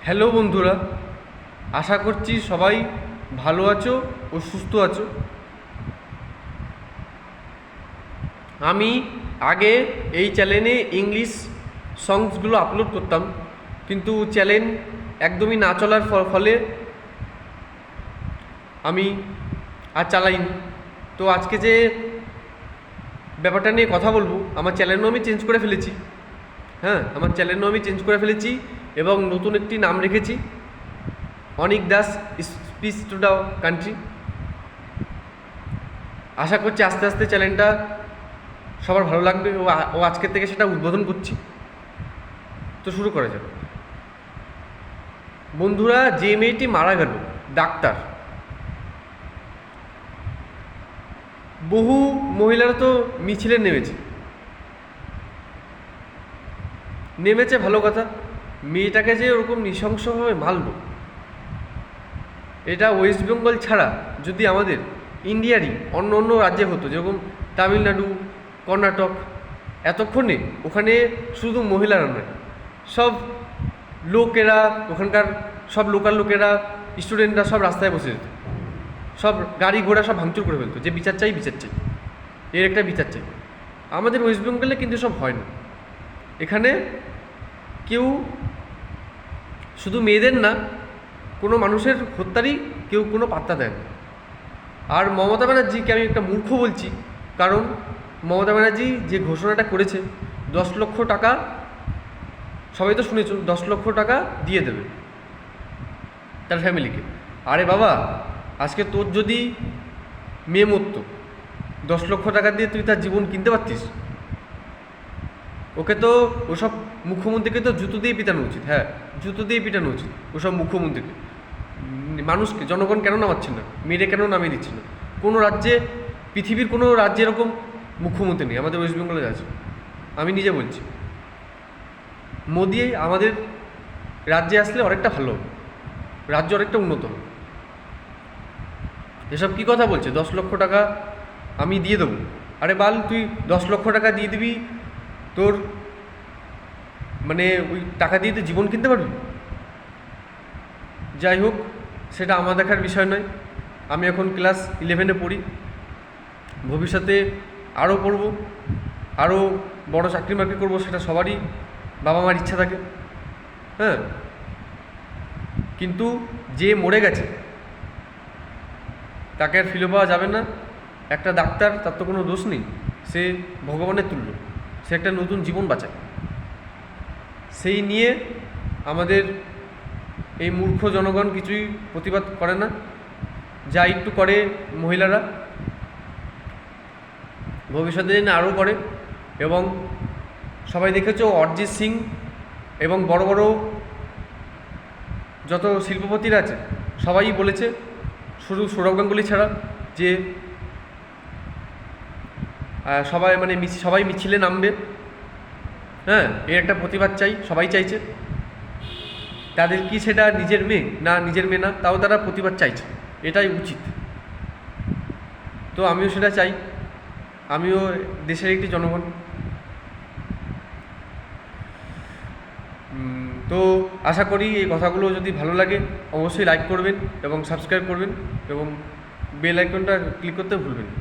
Hello বন্ধুরা, আশা করছি সবাই ভালো আছো ও সুস্থ আছো। আমি আগে এই চ্যানেলে ইংলিশ সংসগুলো আপলোড করতাম, কিন্তু চ্যানেল একদমই না চলার ফলে আমি আর চালাইনি। তো আজকে যে ব্যাপারটা নিয়ে কথা বলবো, আমার চ্যানেলও আমি চেঞ্জ করে ফেলেছি। আমার চ্যানেলও আমি চেঞ্জ করে ফেলেছি এবং নতুন একটি নাম রেখেছি, Anik Das speech to the country. আশা করছি আস্তে আস্তে চ্যানেলটা সবার ভালো লাগবে ও আজকের থেকে সেটা উদ্বোধন করছি। তো শুরু করা যাবে। বন্ধুরা, যে মেয়েটি মারা গেল, ডাক্তার, বহু মহিলারা তো মিছিলে নেমেছে ভালো কথা। মেয়েটাকে যে ওরকম নৃশংসভাবে মারল, এটা ওয়েস্ট বেঙ্গল ছাড়া যদি আমাদের ইন্ডিয়ারই অন্য অন্য রাজ্যে হতো, যেরকম তামিলনাড়ু, কর্ণাটক, এতক্ষণে ওখানে শুধু মহিলারা নয়, সব লোকেরা, ওখানকার সব লোকাল লোকেরা, স্টুডেন্টরা সব রাস্তায় বসে যেত, সব গাড়ি ঘোড়া সব ভাঙচুর করে ফেলতো, যে বিচার চাই, এর একটা বিচার চাই। আমাদের ওয়েস্ট বেঙ্গলে কিন্তু সব হয় না। এখানে কেউ শুধু মেয়েদের না, কোনো মানুষের হত্যারই কেউ কোনো পাত্তা দেয় না। আর মমতা ব্যানার্জিকে আমি একটা মূর্খ বলছি, কারণ মমতা ব্যানার্জি যে ঘোষণাটা করেছে 10 লক্ষ টাকা, সবাই তো শুনেছ, 10 লক্ষ টাকা দিয়ে দেবে তার ফ্যামিলিকে। আরে বাবা, আজকে তোর যদি মেয়ে মরতো, 10 লক্ষ টাকা দিয়ে তুই তার জীবন কিনতে পারতিস? ওকে তো, ওসব মুখ্যমন্ত্রীকে তো জুতো দিয়ে পিটানো উচিত। জুতো দিয়ে পিটানো উচিত ওসব মুখ্যমন্ত্রীকে। মানুষকে, জনগণ কেন নামাচ্ছে না, মেরে কেন নামিয়ে দিচ্ছে না? কোনো রাজ্যে, পৃথিবীর কোনো রাজ্যে এরকম মুখ্যমন্ত্রী নেই, আমাদের ওয়েস্ট বেঙ্গলে আছে। আমি নিজে বলছি, মোদি আমাদের রাজ্যে আসলে অনেকটা ভালো, রাজ্য অনেকটা উন্নত হবে। এসব কী কথা বলছে? 10 লক্ষ টাকা আমি দিয়ে দেবো। আরে বাল, তুই 10 লক্ষ টাকা দিয়ে দিবি, তোর মানে ওই টাকা দিয়ে তুই জীবন কিনতে পারবি? যাই হোক, সেটা আমার দেখার বিষয় নয়। আমি এখন ক্লাস 11-এ পড়ি, ভবিষ্যতে আরও পড়ব, আরও বড় চাকরি বাকরি করবো, সেটা সবারই বাবা মার ইচ্ছা থাকে। কিন্তু যে মরে গেছে তাকে আর ফিরে পাওয়া যাবে না। একটা ডাক্তার, তার তো কোনো দোষ নেই, সে ভগবানের তুল্য, সে একটা নতুন জীবন বাঁচায়। সেই নিয়ে আমাদের এই মূর্খ জনগণ কিছুই প্রতিবাদ করে না। যা একটু করে মহিলারা, ভবিষ্যতে যেন আরও করে। এবং সবাই দেখেছো, অরিজিৎ সিং এবং বড় বড় যত শিল্পপতিরা আছে সবাই বলেছে, শুধু সৌরভ গাঙ্গুলি ছাড়া, যে সবাই মিছিলে নামবে। এর একটা প্রতিবাদ চাই, সবাই চাইছে। তাদের কি সেটা নিজের মেয়ে না, তাও তারা প্রতিবাদ চাইছে, এটাই উচিত। তো আমিও সেটা চাই, আমিও দেশের একটি জনগণ। তো আশা করি এই কথাগুলো যদি ভালো লাগে, অবশ্যই লাইক করবেন এবং সাবস্ক্রাইব করবেন এবং বেল আইকনটা ক্লিক করতে ভুলবেন না।